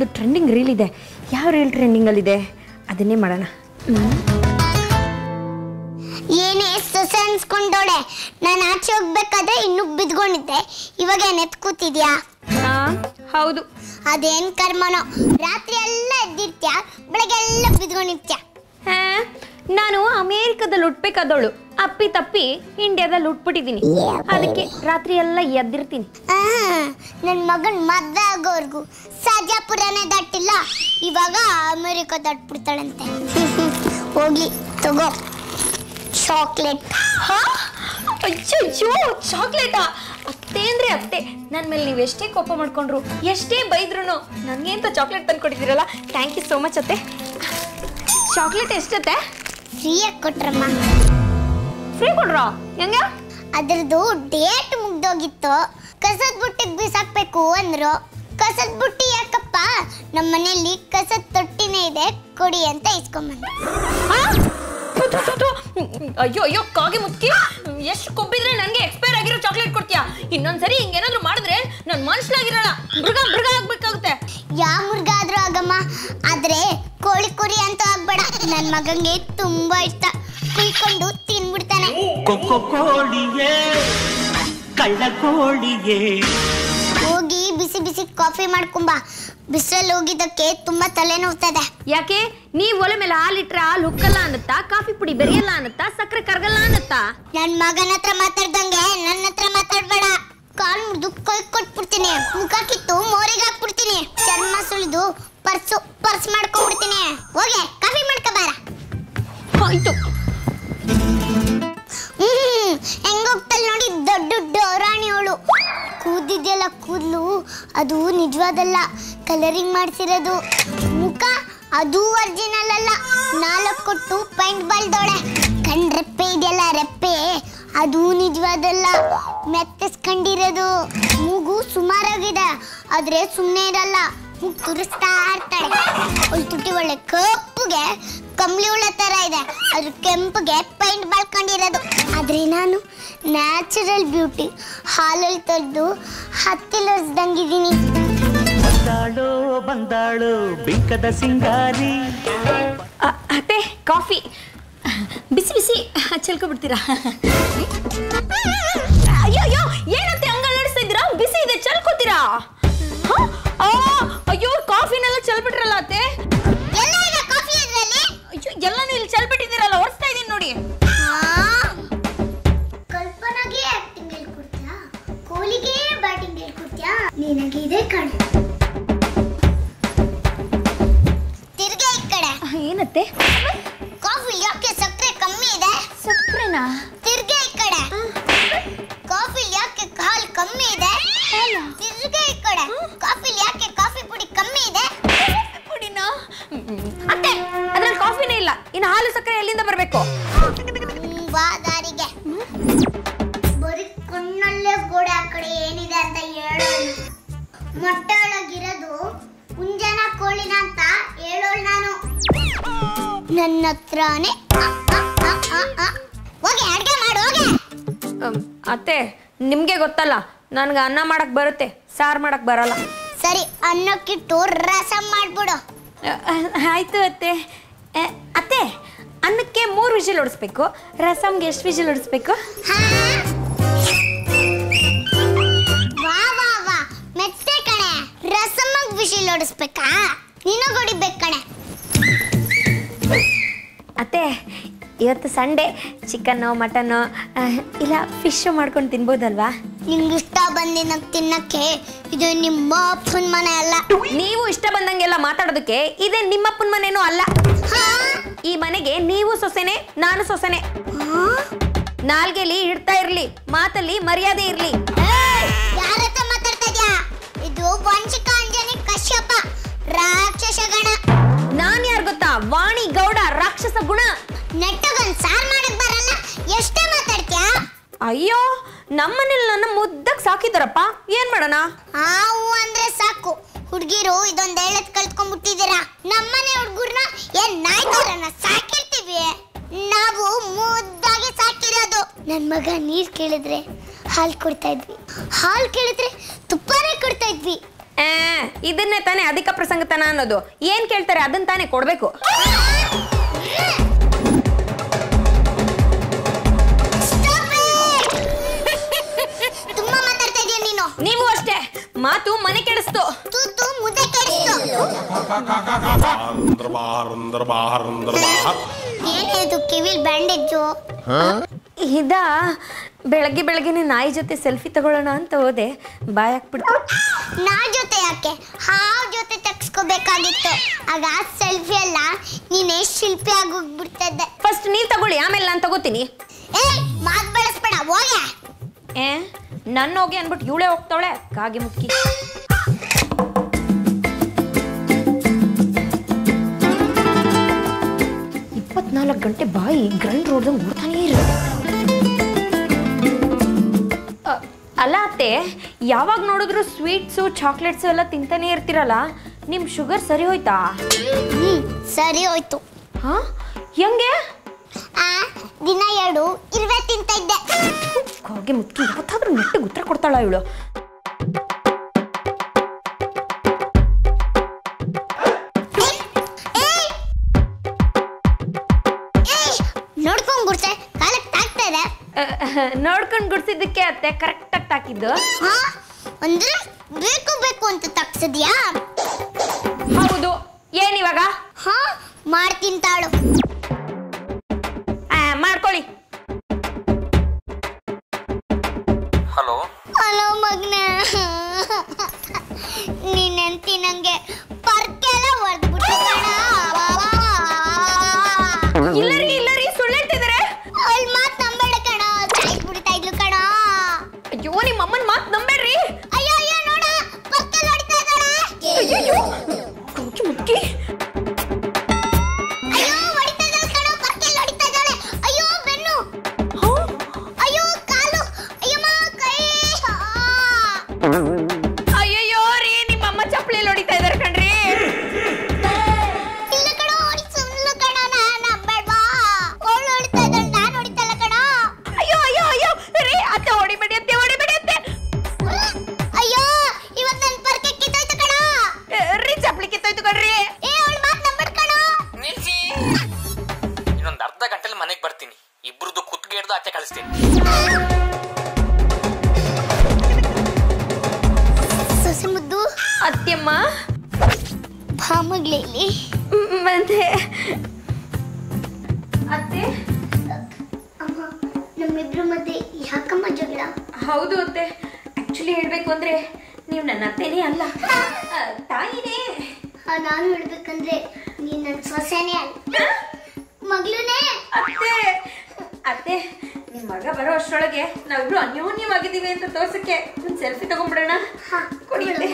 ಒಂದು trending reel ಇದೆ. ಯಾವ ರೀಲ್ ಟ್ರೆಂಡಿಂಗಲ್ಲಿದೆ ಅದನ್ನೇ ಮಾಡೋಣ. ಏನೇ ಸೊಸೆ ಅನ್ಸ್ಕೊಂಡೋಳೆ, ನಾನು ಆಚೆ ಹೋಗ್ಬೇಕಾದ್ರೆ ಇನ್ನೂ ಬಿದ್ಕೊಂಡಿದ್ದೆ, ಇವಾಗ ನೆತ್ ಕೂತಿದ್ಯಾ? ಹೌದು. ಅದೇನ್ ಕರ್ಮನೋ, ರಾತ್ರಿ ಎಲ್ಲ ಎದ್ದಿರ್ತ್ಯ, ಬೆಳಗ್ಗೆ ಎಲ್ಲ ಬಿದ್ಕೊಂಡಿರ್ತ್ಯ. ನಾನು ಅಮೇರಿಕಾದಲ್ಲಿ ಹುಟ್ಬೇಕಾದವಳು, ಅಪ್ಪಿ ತಪ್ಪಿ ಇಂಡಿಯಾದಲ್ಲಿ ಹುಟ್ಬಿಟ್ಟಿದ್ದೀನಿ. ಅದಕ್ಕೆ ರಾತ್ರಿ ಎಲ್ಲ ಎದ್ದಿರ್ತೀನಿ. ನನ್ನ ಮಗನ್ ಮದ್ವೆ ಆಗೋರ್ಗು ಸಾಜಾಪುರನೇ ದಾಟಿಲ್ಲ, ಇವಾಗ ಅಮೇರಿಕಾ ದಾಟ್ಬಿಡ್ತಾಳಂತೆ. ಹೋಗ್ಲಿ ತಗೋ ಚಾಕ್ಲೇಟ್. ಅಯ್ಯೋ ಚಾಕ್ಲೇಟಾ? ಅತ್ತೆ ಅಂದ್ರೆ ಅತ್ತೆ, ನನ್ನ ಮೇಲೆ ನೀವು ಎಷ್ಟೇ ಕೋಪ ಮಾಡ್ಕೊಂಡ್ರು ಎಷ್ಟೇ ಬೈದ್ರು ನನಗೆ ಅಂತ ಚಾಕ್ಲೇಟ್ ತಂದು ಕೊಟ್ಟಿದ್ದೀರಲ್ಲ, ಥ್ಯಾಂಕ್ ಯು ಸೋ ಮಚ್ ಅತ್ತೆ. ಚಾಕ್ಲೇಟ್ ಎಷ್ಟತ್ತೆ? ಫ್ರೀಯಾಗಿ ಕೊಟ್ರಮ್ಮ. ಫ್ರೀ ಕೊಡ್ರ? ಹೆಂಗೆ? ಅದ್ರದ್ದು ಡೇಟ್ ಮುಗ್ದೋಗಿತ್ತು, ಕಸದ ಬುಟ್ಟಿಗೆ ಬಿಸಾಕ್ಬೇಕು ಅಂದ್ರು. ಕಸದ ಬುಟ್ಟಿ ಯಾಕಪ್ಪ, ನಮ್ಮ ಮನೆಯಲ್ಲಿ ಕಸದ ತೊಟ್ಟಿನೇ ಇದೆ, ಕೊಡಿ ಅಂತ ಇಸ್ಕೊಂಬಂದ. ಅಯ್ಯೋ ಅಯ್ಯೋ ಕಾಗೆ ಮುತ್ಕಿ, ಎಷ್ಟು ಕೊಬ್ಬಿದ್ರೆ ನನಗೆ ಎಕ್ಸ್ಪೈರ್ ಆಗಿರೋ ಚಾಕ್ಲೇಟ್ ಕೊಡ್ತೀಯಾ? ಇನ್ನೊಂದ್ಸರಿ ಹಿಂಗೇನಾದ್ರು ಮಾಡಿದ್ರೆ ನಾನು ಮನುಷ್ಯನಾಗಿರಲ್ಲ, ಮೃಗ ಮೃಗ ಆಗ್ಬೇಕಾಗುತ್ತೆ. ಯಾವ ಮೃಗ ಆದ್ರೂ ಆಗಮ್ಮ, ಆದ್ರೆ ಕೋಳಿ ಕುರಿ ಅಂತ ಆಗ್ಬೇಡ. ನನ್ನ ಮಗಂಗೆ ತುಂಬಾ ಇಷ್ಟ, ಕುಯ್ಕೊಂಡು ತಿನ್ಬಿಡ್ತಾನೆ. ಕೋಳಿಯೇ ಕಳ್ಳ ಕೋಳಿಯೇ. ಹೋಗಿ ಬಿಸಿ ಬಿಸಿ ಕಾಫಿ ಮಾಡ್ಕೊಂಬ, ಬಿಸಿಲಲ್ಲಿ ಹೋಗಿದ್ದಕ್ಕೆ ತುಂಬಾ ತಲೆ ನೋವ್ತದೆ. ಯಾಕೆ? ನೀವ್ ಒಲೆ ಮೇಲೆ ಹಾಲಿಟ್ರೆ ಹಾಲು ಹುಕ್ಕಲ್ಲ ಅನ್ನತ್ತಾ, ಕಾಫಿ ಪುಡಿ ಬೆರೆಯಲ್ಲ ಅನ್ನತ್ತಾ, ಸಕ್ಕರೆ ಕರಗಲ್ಲ ಅನ್ನತ್ತಾ? ನನ್ ಮಗನ ಹತ್ರ ಮಾತಾಡ್ದಂಗೆ ನನ್ನ ಹತ್ರ ಮಾತಾಡ್ಬೇಡ. ಕಾಲ್ ಮುರಿದು ಕೈ ಕೊಟ್ಬಿಡ್ತೀನಿ, ಮುಖ ಕಿತ್ತು ಮೋರಿಗೆ ಹಾಕ್ಬಿಡ್ತೀನಿ, ಚರ್ಮ ಸುಳಿದು ಪರ್ಸ್ ಮಾಡ್ಕೊಂಡ್ಬಿಡ್ತೀನಿ. ಹೋಗೆ ಕಾಫಿ ಮಾಡ್ಕೊಬಾರ. ಆಯ್ತು. ಹೆಂಗೋಗ್ತಲ್ ನೋಡಿ, ದೊಡ್ಡ ಡೋರಾಣಿ ಅವಳು. ಕೂದಿದ್ಯಲ್ಲ ಕೂದ್ಲು, ಅದು ನಿಜವಾದಲ್ಲ, ಕಲರಿಂಗ್ ಮಾಡಿಸಿರೋದು. ಮುಖ ಅದು ಒರಿಜಿನಲ್ ಅಲ್ಲ, 4 ಕೊಟ್ಟು ಪೈಂಟ್ ಬಳ್ದೋಳೆ. ಕಣ್ ರೆಪ್ಪೆ ಇದೆಯಲ್ಲ ರೆಪ್ಪೆ, ಅದು ನಿಜವಾದಲ್ಲ, ಮೆತ್ತಿಸ್ಕೊಂಡಿರೋದು. ಮೂಗು ಸುಮಾರಾಗಿದೆ, ಆದ್ರೆ ಸುಮ್ಮನೆ ಇರಲ್ಲ, ಮೂಗು ತುರಿಸ್ತಾ ಇರ್ತಾಳೆ. ಅವಳು ತುಟಿ ಒಳ್ಳೆ ಕಪ್ಪುಗೆ ಕಂಬ್ಳಿ ಉಳ್ಳ ತರ ಇದೆ, ಅದ್ರ ಕೆಂಪುಗೆ ಪೈಂಟ್ ಬಳ್ಕೊಂಡಿರೋದು. ಆದ್ರೆ ನಾನು ನ್ಯಾಚುರಲ್ ಬ್ಯೂಟಿ, ಹಾಲಲ್ಲಿ ತೊಳೆದು ಹತ್ತಿಲರ್ಸ್ದಂಗಿದ್ದೀನಿ. ಬಂದಾಳು ಬಂದಾಳು ಬಿಂಕದ ಸಿಂಗಾರಿ. ಅತ್ತೆ ಕಾಫಿ ಬಿಸಿ ಬಿಸಿ ಚೆಲ್ಕೊಬಿಡ್ತೀರಾ? ಅಯ್ಯೋ ಅಯ್ಯೋ ಏನಂತೆ ಹಂಗಲ್ಲಾಡಿಸ್ತಾ ಇದ್ದೀರಾ? ಬಿಸಿ ಇದೆ, ಚೆಲ್ಕೋತೀರಾ? ಅಯ್ಯೋ ಕಾಫಿನೆಲ್ಲ ಚೆಲ್ಬಿಟ್ರಲ್ಲ ಅತ್ತೆ. ಅಯ್ಯೋ ಎಲ್ಲಾನು ಇಲ್ಲಿ ಚೆಲ್ಬಿಟ್ಟಿದ್ದೀರಲ್ಲ, ಓಡಿಸ್ತಾ ಇದೀನಿ ನೋಡಿ. ಕಲ್ಪನಾಗೆ ಆಕ್ಟಿಂಗ್ ಹೇಳ್ಕೊಡ್ತೀಯಾ, ಕೋಲಿಗೆ ಬ್ಯಾಟಿಂಗ್ ಹೇಳ್ಕೊಡ್ತೀಯಾ? ನಿನಗೆ ಇದೆ ಕಣೆ. ತಿರ್ಗೆ ಈ ಕಡೆ. ಏನತ್ತೆ? ಕಾಫಿ ಯಾಕೆ ಸಕ್ಕರೆ ಕಮ್ಮಿ ಇದೆ? ಸಕ್ಕರೆನಾ? ತಿರ್ಗೆ ಈ ಕಡೆ. ಕಾಫಿ ಯಾಕೆ ಹಾಲು ಕಮ್ಮಿ ಇದೆ? ತಿರ್ಗೆ ಈ ಕಡೆ. ಕಾಫಿ ಯಾಕೆ ಕಾಫಿ ಪುಡಿ ಕಮ್ಮಿ ಇದೆ? ಪುಡಿನಾ? ಅತ್ತೆ ಅದ್ರಲ್ಲಿ ಕಾಫಿನೇ ಇಲ್ಲ, ಇನ್ನು ಹಾಲು ಸಕ್ಕರೆ ಎಲ್ಲಿಂದ ಬರಬೇಕು? ಬಾ ದಾರಿಗೆ. ಬರೀ ಕಣ್ಣಲ್ಲೇ ಗೋಡೆ ಆ ಕಡೆ ಏನಿದೆ ಅಂತ ಹೇಳೋಳು. ಮೊಟ್ಟೆ ಒಳಗಿರೋದು ಕುಂಜನ ಕೋಳಿನ ಅಂತ ಹೇಳೋಳು ನಾನು. ನನ್ನ ಹತ್ರನೇ ಹೋಗಿ ಅಡ್ಗೆ ಮಾಡು ಹೋಗಿ. ಅತ್ತೆ ನಿಮ್ಗೆ ಗೊತ್ತಲ್ಲ, ನನ್ಗೆ ಅನ್ನ ಮಾಡಕ್ ಬರುತ್ತೆ, ಸಾರು ಮಾಡಕ್ ಬರಲ್ಲ. ಸರಿ, ಅನ್ನಕ್ಕಿಟ್ಟು ರಸಂ ಮಾಡ್ಬಿಡು. ಆಯ್ತು ಅತ್ತೆ. ಅತ್ತೆ ಅನ್ನಕ್ಕೆ 3 ವಿಜಿಲ್ ಹೊಡಿಸ್ಬೇಕು, ರಸಮ್ಗೆ ಎಷ್ಟು ವಿಜಿಲ್ ಹೊಡಿಸ್ಬೇಕು? ವಾ ವಾ ವಾ, ಮೆತ್ತೆ ಕಣೆ. ರಸಮ್ಗೆ ವಿಜಿಲ್ ಹೊಡಿಸ್ಬೇಕಾ? ನೀನು ಹೊಡಿಬೇಕು ಕಣೆ. ಅತ್ತೆ ಇವತ್ತು ಸಂಡೇ, ಚಿಕನ್ನು ಮಟನ್ನು ಇಲ್ಲ ಫಿಶ್ ಮಾಡ್ಕೊಂಡು ತಿನ್ಬೋದಲ್ವಾ? ನಿಂಗೆ ಇಷ್ಟ ಬಂದಿನ ತಿನ್ನಕ್ಕೆ ಇದು ನಿಮ್ಮ ಅಪ್ಪನ ಮನೆ ಅಲ್ಲ. ನೀವು ಇಷ್ಟ ಬಂದಂಗೆಲ್ಲ ಮಾತಾಡೋದಕ್ಕೆ ಇದೇ ನಿಮ್ಮಪ್ಪನ ಮನೇನೂ ಅಲ್ಲ. ಈ ಮನೆಗೆ ನೀವು ಸೊಸೆನೆ, ನಾನು ಸೊಸೆನೆ. ನಾಲ್ಗೆಲಿ ಇಡ್ತಾ ಇರ್ಲಿ, ಮಾತಲ್ಲಿ ಮರ್ಯಾದೆ ಇರ್ಲಿ. ಯಾರ ಹತ್ರ ಮಾತಾಡ್ತಾ ಇದ್ಯಾ? ಇದು ವಂಚಿಕ ಅಂಜನಿ ಕಶ್ಯಪ, ರಾಕ್ಷಸ ಗಣ. ನಾನ್ ಯಾರು ಗೊತ್ತಾ? ವಾಣಿ ಗೌಡ, ರಾಕ್ಷಸ ಗುಣ. ನೆಟ್ಟಗೊಂದು ಸಾರ್ ಮಾಡಕ್ ಬರಲ್ಲ, ಎಷ್ಟೇ ಮಾತಾಡ್ತೀಯಾ? ಅಯ್ಯೋ ನಮ್ಮನೇಲಿ ನನ್ನ ಮುದ್ದಕ್ ಸಾಕಿದಾರಪ್ಪ, ಏನ್ ಮಾಡೋಣ? ಹಾವು ಅಂದ್ರೆ ಸಾಕು, ಹುಡುಗಿರು ಇದೊಂದು ಹೇಳದ್ ಕಲ್ತ್ಕೊಂಡ್ಬಿಟ್ಟಿದ್ದೀರಾ. ನಮ್ಮನೆ ಹುಡುಗರ್ನ ಏನ್ ನಾಯ್ಕರನ್ನ ಸಾಕಿರ್ತೀವಿ, ನಾವು ಮುದ್ದಾಗಿ ಸಾಕಿರೋದು. ನನ್ ಮಗ ನೀರ್ ಕೇಳಿದ್ರೆ ಹಾಲು ಕೊಡ್ತಾ ಇದ್ವಿ, ಹಾಲು ಕೇಳಿದ್ರೆ ತುಪ್ಪನೇ ಕೊಡ್ತಾ ಇದ್ವಿ. ಇದನ್ನೇ ತಾನೇ ಅಧಿಕ ಪ್ರಸಂಗತನ ಅನ್ನೋದು. ಏನ್ ಕೇಳ್ತಾರೆ ಅದನ್ನ ತಾನೇ ಕೊಡ್ಬೇಕು. ತುಂಬಾ ಮಾತಾಡ್ತಾ ಇದೀಯ ನೀನು. ನೀವು ಅಷ್ಟೇ, ಮಾತು ಮನೆ ಕೆಡಿಸ್ತು. ತೂತು ಮುದ್ದೆ ಕೆಡಿಸ್ತು. ಏನಿದು ಕಿವಿಲ್ ಬ್ಯಾಂಡೇಜು? ಇದ ಬೆಳಗ್ಗೆ ಬೆಳಗ್ಗೆನೆ ನಾಯಿ ಜೊತೆ ಸೆಲ್ಫಿ ತಗೊಳ್ಳೋಣ ಅಂತ ಹೋದೆ, ಬಾಯ್ ಹಾಕ್ಬಿಡ್ತು. ನಾಯಿ ಜೊತೆ ಯಾಕೆ, ಹಾವ್ ಜೊತೆ ತೆಗ್ಸ್ಕೋಬೇಕಾಗಿತ್ತು. ಆಗ ಸೆಲ್ಫಿ ಅಲ್ಲ, ನೀನೇ ಶಿಲ್ಪಿ ಆಗೋಗ್ಬಿಡ್ತದೆ. ಫಸ್ಟ್ ನೀವ್ ತಗೊಳ್ಳಿ, ಆಮೇಲೆ ನಾನು ತಗೋತೀನಿ. ಮಾತು ಬೆಳೆಸ್ಬೇಡ, ಹೋಗೆ. ನನ್ನ ಹೋಗಿ ಅನ್ಬಿಟ್ಟು ಇವಳೇ ಹೋಗ್ತಾವಳೆ ಕಾಗೆ ಮುಕ್ಕಿ. 24 ಗಂಟೆ ಬಾಯಿ ಗ್ರೈಂಡ್ ರೋಡ್ದಂಗೆ ಓಡ್ತಾನೇ ಇರೋದು. ಅಲ್ಲ ಅತ್ತೆ, ಯಾವಾಗ ನೋಡಿದ್ರು ಸ್ವೀಟ್ಸು ಚಾಕ್ಲೇಟ್ಸು ಎಲ್ಲ ತಿಂತಾನೆ ಇರ್ತೀರಲ್ಲ, ನಿಮ್ ಶುಗರ್ ಸರಿ ಹೋಯ್ತಾ? ಸರಿ ಹೋಯ್ತು. ಹಾ, ಹೆಂಗೆ? ದಿನ 2 ಇರುವೆ ತಿಂತ ಇದ್ದೆ. ಕಾಗೆ ಮುಕ್ಕಿ ಯಾವತ್ತಾದ್ರೂ ನೆಟ್ಟಿಗೆ ಉತ್ತರ ಕೊಡ್ತಾಳ ಇವಳು. ನೋಡ್ಕೊಂಡು ಗುಡ್ಸಿದ್ದಕ್ಕೆ ಅತ್ತೆ ಕರೆಕ್ಟ್ ಆಗಿ ತಾಕಿದ್ದು. ಅಂದ್ರೆ ಬೇಕು ಬೇಕು ಅಂತ ತಗ್ಸಿದ್ಯಾ? ಹೌದು. ಏನಿವಾಗ? ಮಾಡ್ತೀನಿ ತಾಳು. ಮಾಡ್ಕೊಳ್ಳಿ. ಹಲೋ ಹಲೋ ಮಗ್ನೆ, ನೀನಂತಿ ನಂಗೆ ಪರ್ಕೆಲ್ಲ ಹೊಡೆದ್ಬಿಟ್ಟು ಕಣ. ಇಲ್ಲರಿ ಸುಳ್ಳು ಹೇಳ್ತಿದ್ದಾರೆ. ಅವಳ ಮಾತು ನಂಬೇಡ ಕಣ, ಸಾಯ್ಬಿಡ್ತಾ ಇದ್ಲು ಕಣ. ಅಯ್ಯೋ, ನಿಮ್ಮ ಅಮ್ಮನ ಮಾತು ನಂಬೇಡ್ರಿ. ಅಯ್ಯೋ ಅಯ್ಯೋ, ನೋಡ ಪರ್ಕೆಲ್ಲ ಹೊಡಿತಾ ಇದ್ದಾಳೆ. ಅಯ್ಯೋ ಕಾಗೆ ಮುಕ್ಕಿ. ಅಯ್ಯೋ ಹೊಡಿತಾ ಇದ್ದಾಳೆ ಕಣ, ಪರ್ಕೆಲ್ಲ ಹೊಡಿತಾ ಇದ್ದಾಳೆ. ಅಯ್ಯೋ ಬೆನ್ನು, ಅಯ್ಯೋ ಕಾಲು, ಅಯ್ಯಮ್ಮ ಕೈ. ಅಯ್ಯಯ್ಯೋ ರೀ, ನಿಮ್ಮ ಅಮ್ಮ ಚಪ್ಪಲಿ ಹೊಡಿತಾ ಇದಾರೆ ಕಣ್ರಿ. ಇಲ್ಲ ಕಣ, ಸುಳ್ಳು ಕಣ, ನಂಬೇಡ್ವಾ. ಅವಳು ಹೊಡಿತಾ ಇದ್ದಾಳೆ, ನಾನು ಹೊಡಿತಾ ಇಲ್ಲ ಕಣ. ಅಯ್ಯೋ ಅಯ್ಯೋ ಅಯ್ಯೋ ರೀ, ಅತ್ತೆ ಹೊಡಿಬೇಡಿ ಅತ್ತೆ, ಹೊಡಿಬೇಡಿ ಅತ್ತೆ. ಅಯ್ಯೋ ಇವತ್ತು ನನ್ನ ಪರ್ಕೆ ಕಿತ್ತೋಯ್ತು ಕಣ. ರೀ ಚಪ್ಪಲಿ ಕಿತ್ತೋಯ್ತು ಕಣ್ರಿ. ಅವಳ ಮಾತು ನಂಬೇಡ ಕಣ. ನಿಲ್ಸಿ, ಇನ್ನೊಂದು ಅರ್ಧ ಗಂಟೆಲಿ ಮನೆಗೆ ಬರ್ತೀನಿ. ಇಬ್ರದ್ದು ಕುತ್ತಿಗೆ ಹಿಡ್ದು ಆಚೆ ಕಳಿಸ್ತೀನಿ. ಸೊಸೆ ಮುದ್ದು. ಅತ್ತೆಮ್ಮ ಭಾಮಗ್ಲಿ ಇಲ್ಲಿ ಮತ್ತೆ ಅತ್ತೆ. ಅಮ್ಮ, ನಮ್ಮಿಬ್ರ ಮಧ್ಯೆ ಯಾಕಮ್ಮ ಜಗಳ? ಹೌದು ಅತ್ತೆ, ಆಕ್ಚುಲಿ ಹೇಳ್ಬೇಕು ಅಂದ್ರೆ ನೀವು ನನ್ನ ಅತ್ತೆನೇ ಅಲ್ಲ, ತಾಯಿನೇ. ನಾನು ಹೇಳ್ಬೇಕಂದ್ರೆ ನೀನ್ ನನ್ನ ಸೊಸೆನೇ ಅಲ್ಲ, ಮಗ್ಳುನೇ. ಅತ್ತೆ ಅತ್ತೆ, ನಿಮ್ ಮಗ ಬರೋ ಅಷ್ಟರೊಳಗೆ ನಾವಿಬ್ರು ಅನ್ಯೋನ್ಯವಾಗಿದ್ದೀವಿ ಅಂತ ತೋರ್ಸಕ್ಕೆ ಒಂದು ಸೆಲ್ಫಿ ತಗೊಂಡ್ಬಿಡೋಣ. ಕೊಡಿ ಅತ್ತೆ.